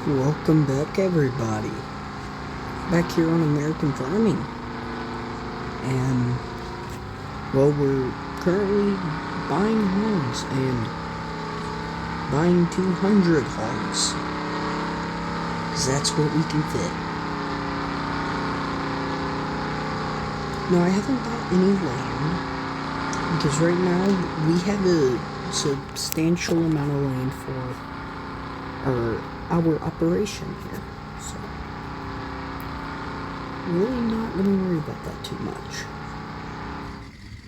Welcome back, everybody. Back here on American Farming. And, well, we're currently buying hogs and buying 200 hogs. Because that's what we can fit. Now, I haven't bought any land. Because right now, we have a substantial amount of land for our operation here, so really not gonna worry about that too much.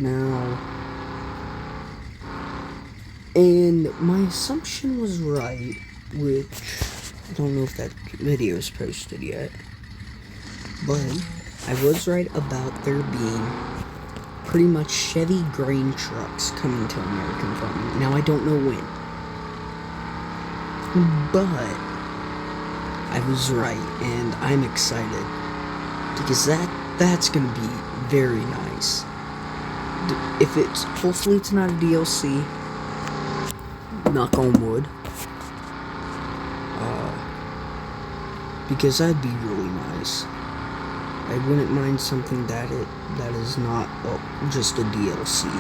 Now, and my assumption was right, which I don't know if that video is posted yet, but I was right about there being pretty much Chevy grain trucks coming to American Farming. Now, I don't know when, but I was right, and I'm excited because that's gonna be very nice. If it's hopefully it's not a DLC, knock on wood, because that'd be really nice. I wouldn't mind something that is not just a DLC,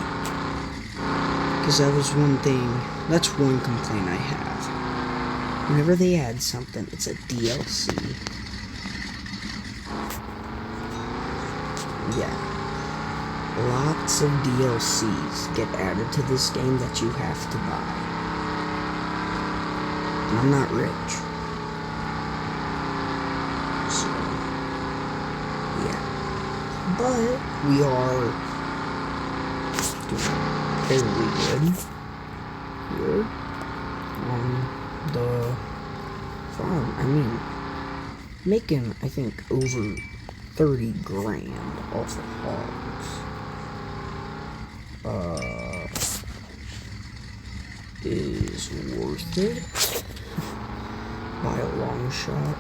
because that's one complaint I have. Whenever they add something, it's a DLC. Yeah. Lots of DLCs get added to this game that you have to buy. And I'm not rich. So, yeah. But we are doing fairly good here on the farm. I mean, making, I think, over 30 grand off the hogs is worth it by a long shot.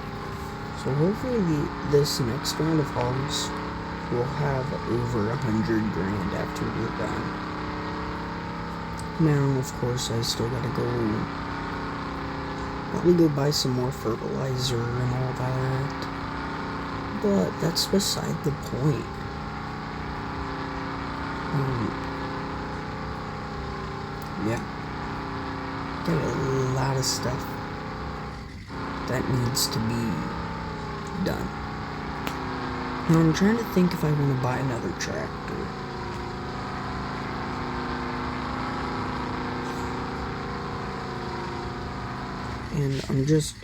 So hopefully this next round of hogs will have over 100 grand after we're done. Now, of course, I still gotta probably go buy some more fertilizer and all that. But that's beside the point. Yeah. Got a lot of stuff that needs to be done. Now I'm trying to think if I want to buy another tractor. And I'm just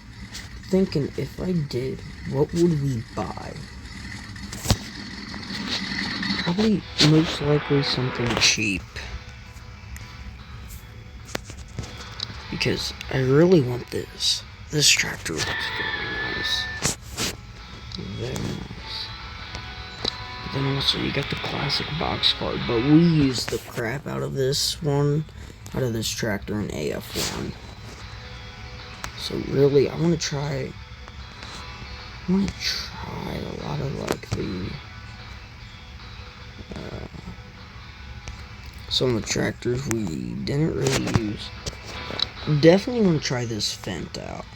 thinking, if I did, what would we buy? Probably, most likely, something cheap. Because I really want this. This tractor looks very nice. Very nice. But then also, you got the classic box card. But we use the crap out of this tractor in AF1. So really, I want to try a lot of like some of the tractors we didn't really use. Definitely want to try this Fent out.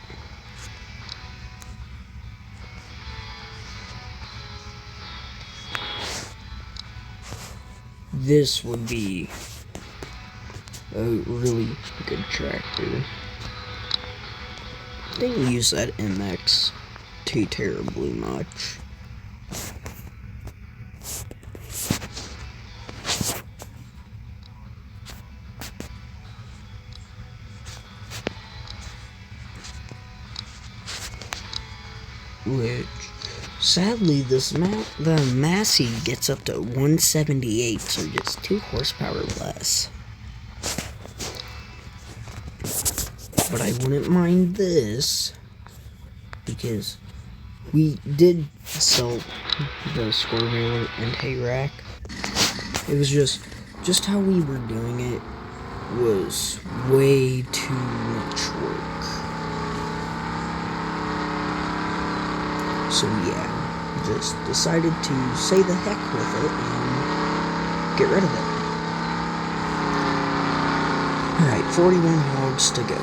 This would be a really good tractor. Didn't use that MX too terribly much. Which, sadly, the Massey gets up to 178, so just 2 horsepower less. But I wouldn't mind this, because we did sell the score railer and hay rack. It was just how we were doing it was way too much work. So yeah, just decided to say the heck with it and get rid of it. Alright, 41 hogs to go.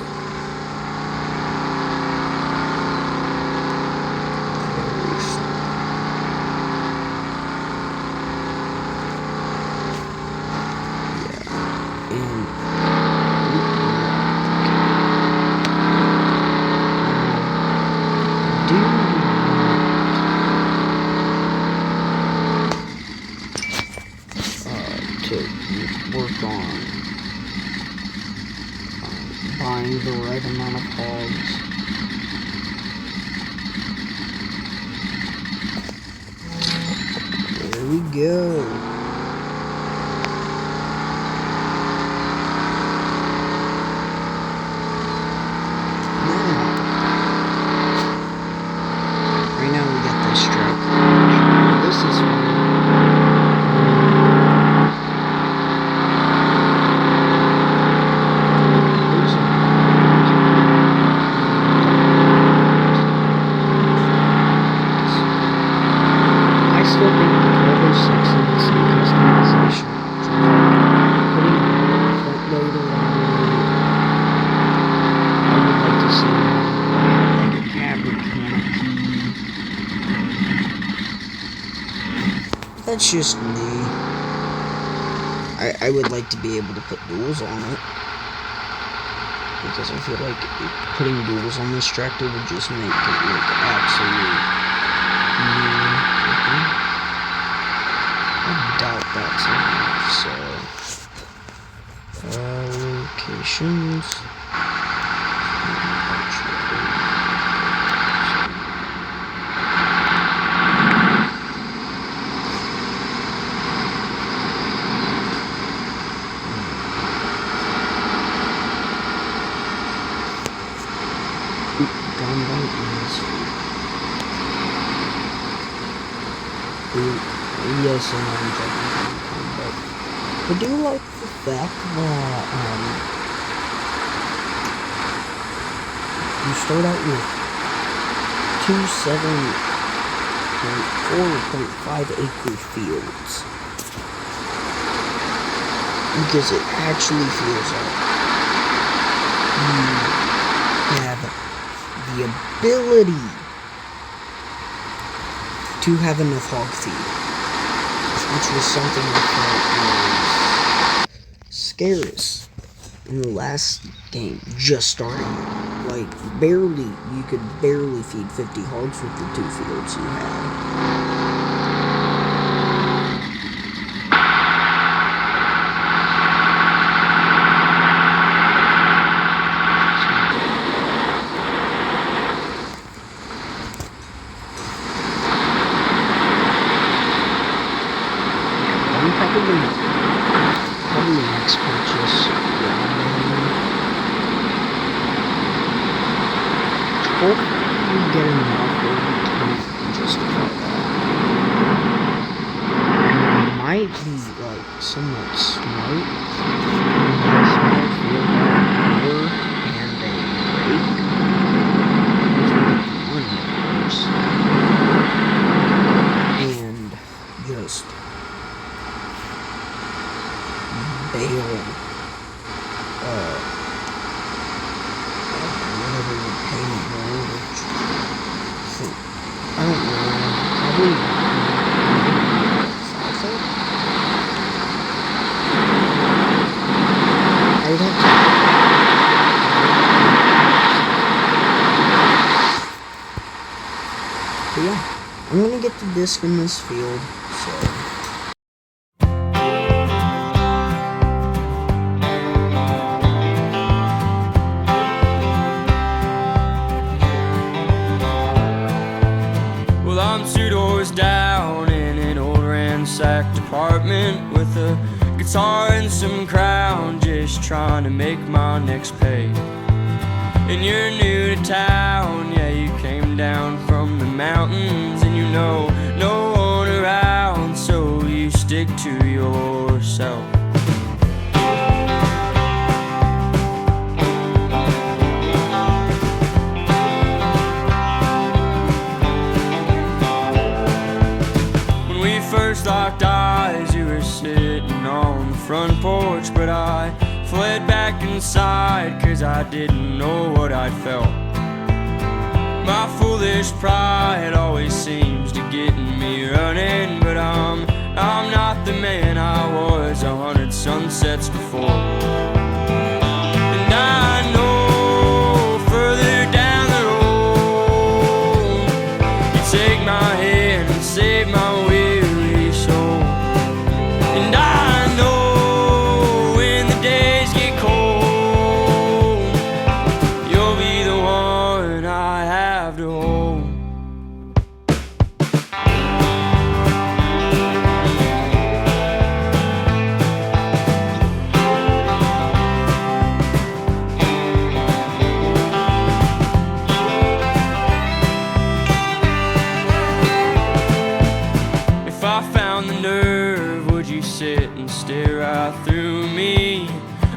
the right amount of hogs. There we go. Right now we got this truck. This is fun. I still think the 1206 needs some customization. Putting a front loader on it. I would like to see like a fabric canopy. That's just me. I would like to be able to put duals on it. Because I feel like putting duals on this tractor would just make it look absolute new looking. I doubt that's enough, so locations. Yes, and I'm joking, but I do like the fact that you start out with 27.4.5 acre fields, because it actually feels like you have the ability to have enough hog feed, which was something I felt was scarce in the last game, just starting. Like, you could barely feed 50 hogs with the 2 fields you had. Probably next purchase. Hopefully we get enough where we can justify that. It might be like somewhat smart. And a rake. And just bale whatever the payment were, which I don't know, probably salsa? I would have to. But yeah, I'm gonna get the disc in this field, so. I'm 2 doors down in an old ransacked apartment with a guitar and some crown, just trying to make my next pay. And you're new to town, yeah, you came down from the mountains, and you know no one around, so you stick to yourself. First locked eyes, you were sitting on the front porch, but I fled back inside, cause I didn't know what I'd felt. My foolish pride always seems to get in me running, but I'm not the man I was 100 sunsets before. And I know further down the road, you take my hand and save my way.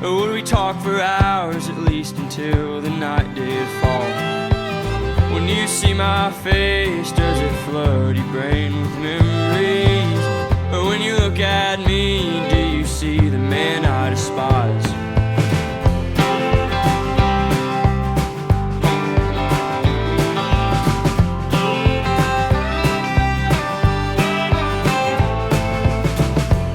Or would we talk for hours, at least until the night did fall? When you see my face, does it flood your brain with memories? Or when you look at me, do you see the man I despise?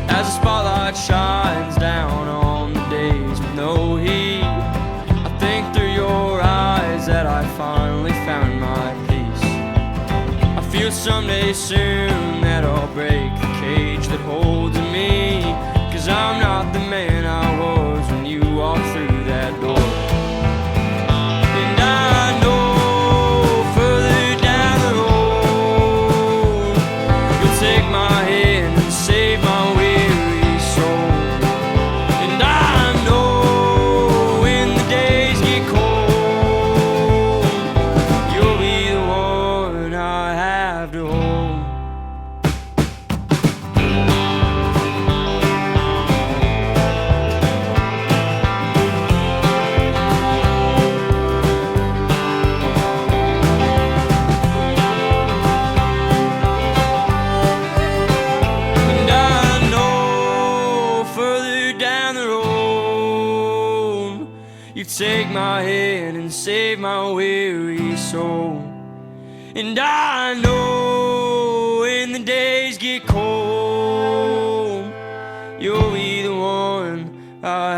As the spotlight shines down on the days with no heat, I think through your eyes that I finally found my peace. I feel someday soon that I'll break the cage that holds me, 'cause I'm not the man I was when you walked through that door. And I know further down the road you'll take my hand and save my weary soul. And I know when the days get cold, you'll be the one I have to hold. And I know further down the road you take my hand and save my weary soul. And I know when the days get cold, you'll be the one I